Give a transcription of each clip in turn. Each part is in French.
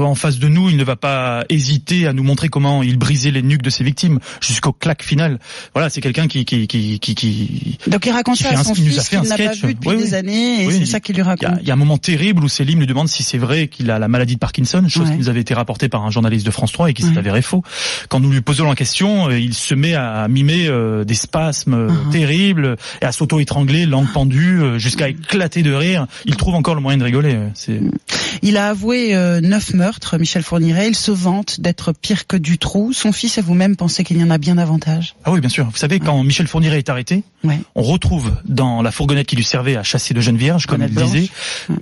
En face de nous, il ne va pas hésiter à nous montrer comment il brisait les nuques de ses victimes jusqu'au claque final. Voilà, c'est quelqu'un qui donc il raconte ça à son fils qu'il n'a pas vu depuis des années, et c'est ça qu'il lui raconte. Il y a un moment terrible où Selim lui demande si c'est vrai qu'il a la maladie de Parkinson, chose qui nous avait été rapportée par un journaliste de France 3 et qui s'est avéré faux. Quand nous lui posons la question, il se met à mimer des spasmes terribles et à s'auto-étrangler, langue pendue, jusqu'à éclater de rire. Il trouve encore le moyen de rigoler. Il a avoué 9 meurtres, Michel Fourniret. Il se vante d'être pire que Dutroux. Son fils et vous-même pensez qu'il y en a bien davantage? Ah oui, bien sûr. Vous savez, quand Michel Fourniret est arrêté, on retrouve dans la fourgonnette qui lui servait à chasser de jeunes vierges, comme il disait,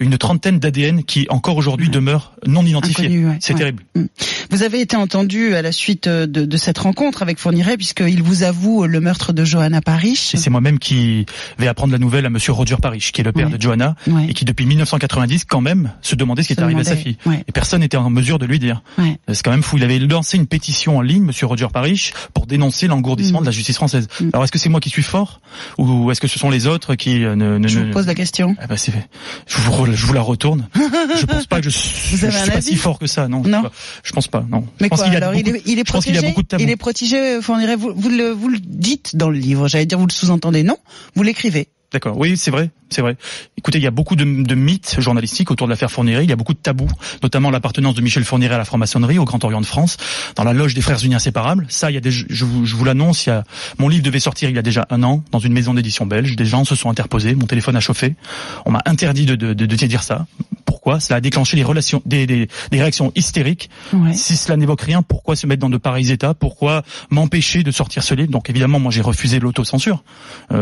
une trentaine d'ADN qui encore aujourd'hui demeurent non identifiés. C'est terrible. Vous avez été entendu à la suite de cette rencontre avec Fourniret, puisqu'il vous avoue le meurtre de Johanna Parish. Et c'est moi-même qui vais apprendre la nouvelle à monsieur Roger Parish, qui est le père de Johanna, et qui depuis 1990 quand même se demandait ce qui était arrivé à sa fille. Et personne n'était en mesure de lui dire. C'est quand même fou. Il avait lancé une pétition en ligne, monsieur Roger Parish, pour dénoncer l'engourdissement de la justice française. Alors est-ce que c'est moi qui suis fort, ou est-ce que ce sont les autres qui Je vous pose la question. Je vous la retourne. Je pense pas que je suis pas si fort que ça, non. Je pense pas, non. Mais quoi, alors il est protégé. Il est protégé, Fourniret. Vous le dites dans le livre. J'allais dire, vous le sous-entendez, non? Vous l'écrivez. D'accord, oui, c'est vrai. Écoutez, il y a beaucoup de mythes journalistiques autour de l'affaire Fourniret. Il y a beaucoup de tabous, notamment l'appartenance de Michel Fourniret à la franc-maçonnerie, au Grand Orient de France, dans la loge des Frères Unis Inséparables. Ça, je vous l'annonce, mon livre devait sortir il y a déjà 1 an, dans une maison d'édition belge. Des gens se sont interposés, mon téléphone a chauffé. On m'a interdit de dire ça. Pourquoi? Cela a déclenché des réactions hystériques. Si cela n'évoque rien, pourquoi se mettre dans de pareils états? Pourquoi m'empêcher de sortir ce livre? Donc évidemment, moi j'ai refusé l'autocensure.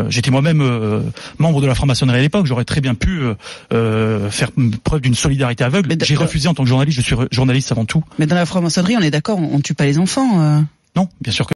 J'étais moi-même membre de la franc-maçonnerie à l'époque, j'aurais très bien pu faire preuve d'une solidarité aveugle. J'ai refusé en tant que journaliste, je suis journaliste avant tout. Mais dans la franc-maçonnerie, on est d'accord, on tue pas les enfants. Non, bien sûr que